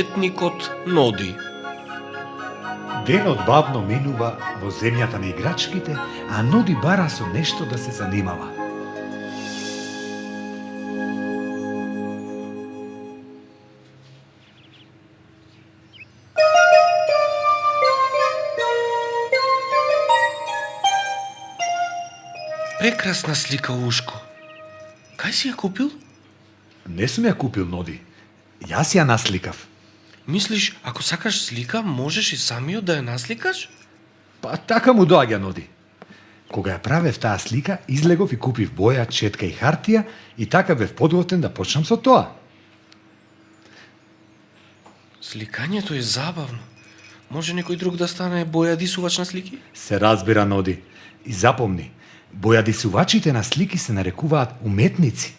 уметникот Ноди. Денот бавно минува во земјата на играчките, а Ноди бара со нешто да се занимава. Прекрасна слика, Ушко. Кај си ја купил? Не сум ја купил, Ноди. Јас ја насликав. Мислиш, ако сакаш слика, можеш и самиот да ја насликаш? Па така му доаѓа, Ноди. Кога ја правев таа слика, излегов и купив боја, четка и хартија и така бев подготвен да почнам со тоа. Сликањето е забавно. Може некој друг да стане бојадисувач на слики? Се разбира, Ноди. И запомни, бојадисувачите на слики се нарекуваат уметници.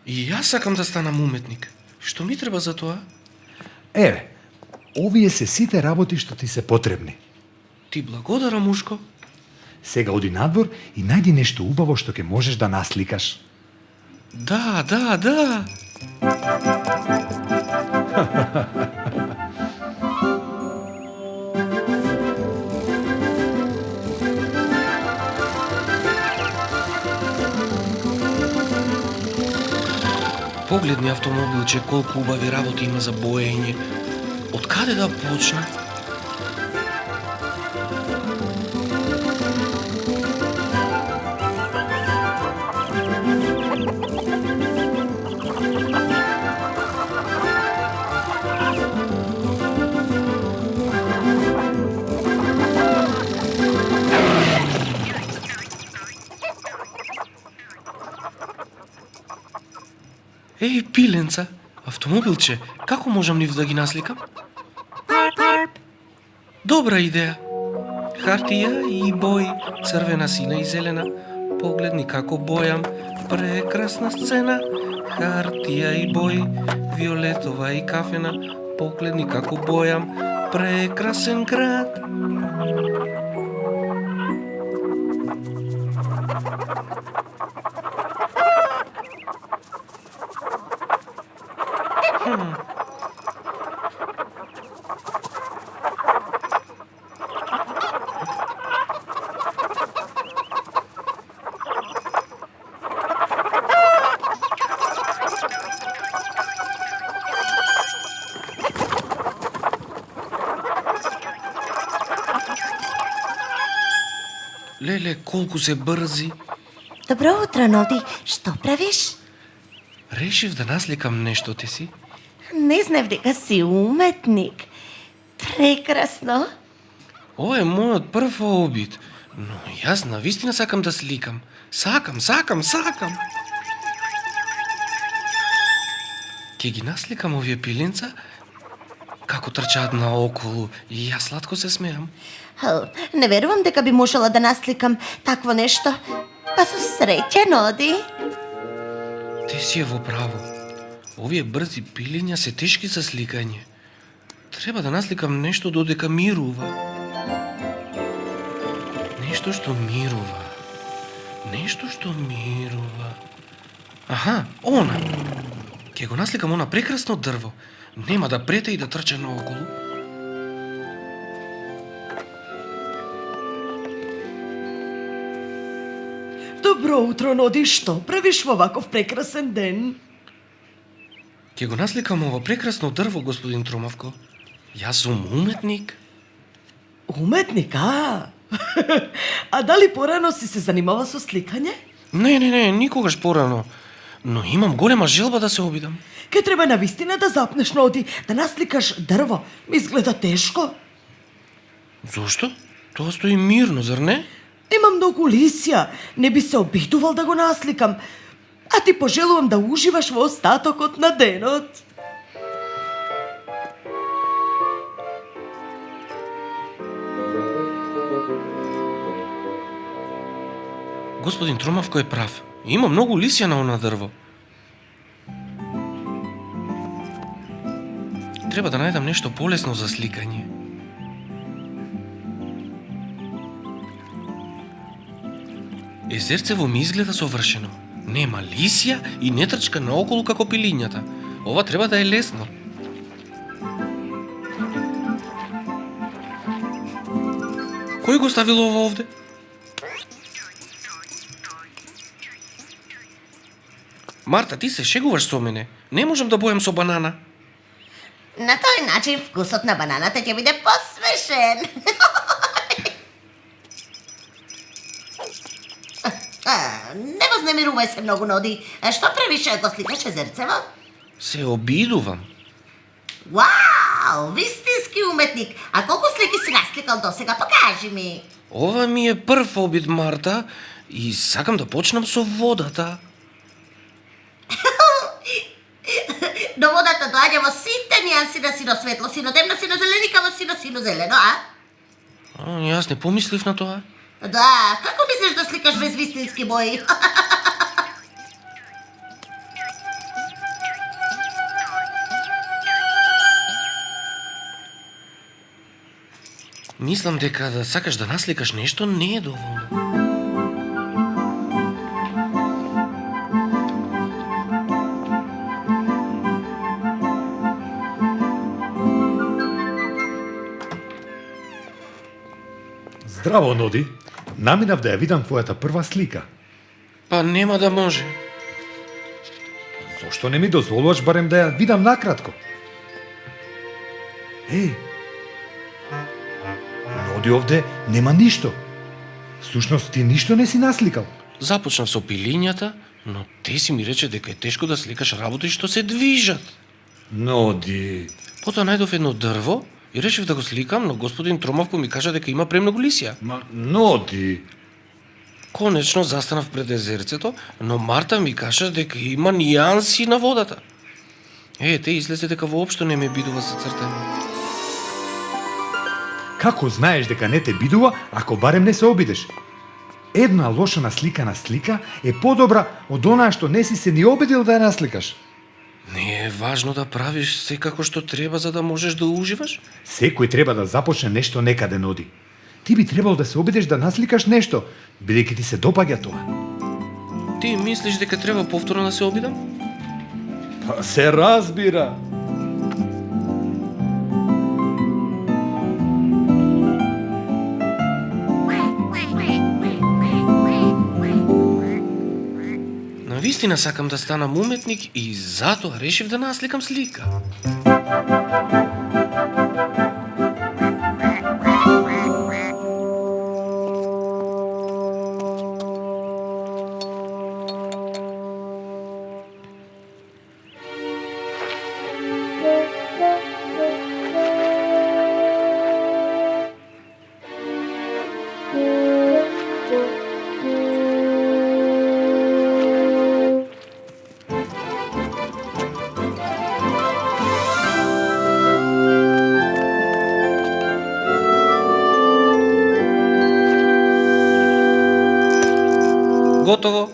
И јас сакам да станам уметник. Што ми треба за тоа? Еве, овие се сите работи што ти се потребни. Ти благодарам, Ушко. Сега оди надвор и најди нешто убаво што ќе можеш да насликаш. Да, да, да. Погледни автомобилче, колку убави работи има за боење. Од каде да почна? Еј, пиленца, автомобилче, како можам нив да ги насликам? Добра идеја. Хартија и бои, црвена, сина и зелена. Погледни како бојам, прекрасна сцена. Хартија и бои, виолетова и кафена. Погледни како бојам, прекрасен град. Леле, колку се брзи. Добро утро, Ноди. Што правиш? Решив да насликам нешто, ти си. Не знаев дека си уметник. Прекрасно. Ова е мојот прв обид, но јас навистина сакам да сликам. Сакам. Ке ги насликам овие пиленца, како трчаат наоколу, и јас сладко се смеам. Не верувам дека би можела да насликам такво нешто. Па со среќа, Ноди. Ти си е во право. Овие брзи пилења се тешки за сликање. Треба да насликам нешто додека мирува. Нешто што мирува. Аха, она. Ке го насликам она прекрасно дрво. Нема да прете и да трча наоколу. Добро утро, Ноди, што правиш во ваков прекрасен ден? Ке го насликам ова прекрасно дрво, господин Тромавко. Јас сум уметник. Уметник, а? А дали порано си се занимава со сликање? Не, никогаш порано. Но имам голема желба да се обидам. Ке треба навистина да запнеш, Ноди, да насликаш дрво. Ми изгледа тешко. Зошто? Тоа стои мирно, зар не? Има многу лисја, не би се обидувал да го насликам. А ти пожелувам да уживаш во остатокот на денот. Господин Тромавко е прав. Има многу лисја на она дрво. Треба да најдам нешто полесно за сликање. Езерцево ми изгледа совршено. Нема лисја и не трчка наоколу како пилињата. Ова треба да е лесно. Кој го ставил ова овде? Марта, ти се шегуваш со мене. Не можам да бојам со банана. На тој начин вкусот на бананата ќе биде посвежен. Не вознемирувај се многу, Ноди. Што правиш ако сликаш езерцево? Се обидувам. Вау, вистински уметник. А колку слики си насликал досега? Покажи ми. Ова ми е прв обид, Марта, и сакам да почнам со водата. До водата доаѓа во сите нијанси на сино-светло, сино-темно, сино-зеленикаво, сино-сино-зелено, а? Јас не помислив на тоа. Да, како мислиш да сликаш без вистински бои? Мислам дека да сакаш да насликаш нешто не е доволно. Здраво, Ноди. Наминав да ја видам твојата прва слика. Па нема да може. Зошто не ми дозволуваш барем да ја видам накратко? Ноди, овде нема ништо. Всушност ти ништо не си насликал. Започнав со пилињата, но те си ми рече дека е тешко да сликаш работи што се движат. Ноди... Потоа најдов едно дрво и решив да го сликам, но господин Тромавко ми кажа дека има премногу лисија. Ноди... Конечно застанав пред езерцето, но Марта ми кажа дека има нијанси на водата. Те излезе дека воопшто не ме бидува за цртање. Како знаеш дека не те бидува, ако барем не се обидеш? Една лоша насликана слика е подобра од онаа што не си се ни обидел да ја насликаш. Не е важно да правиш секако што треба за да можеш да уживаш? Секој треба да започне нешто некаде, Ноди. Ти би требало да се обидеш да насликаш нешто, бидејќи ти се допаѓа тоа. Ти мислиш дека треба повторно да се обидам? Па се разбира. Навистина сакам да станам уметник и затоа решив да насликам слика. Готово.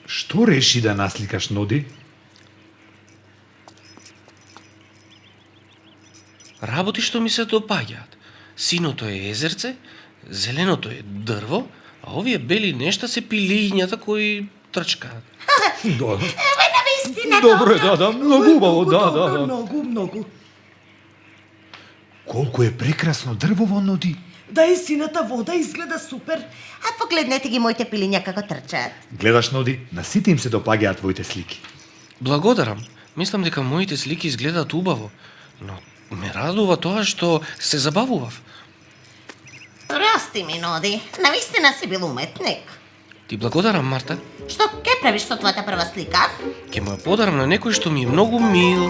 Што реши да насликаш, Ноди? Работи што ми се допаѓаат. Синото е езерце, зеленото е дрво, а овие бели нешта се пилињата кои трчкаат. Да. Еве на вистина. Добро е, да, многу убаво, да. Многу. Колку е прекрасно дрвово, Ноди. Да, и сината вода изгледа супер. А погледнете ги моите пилиња како трчаат. Гледаш, Ноди, на сите им се допаѓаат твоите слики. Благодарам. Мислам дека моите слики изгледаат убаво, но ме радува тоа што се забавував. Прости ми, Ноди. Навистина си бил уметник. Ти благодарам, Марта. Што ќе правиш со твојата прва слика? Ќе му ја подарам на некој што ми е многу мил.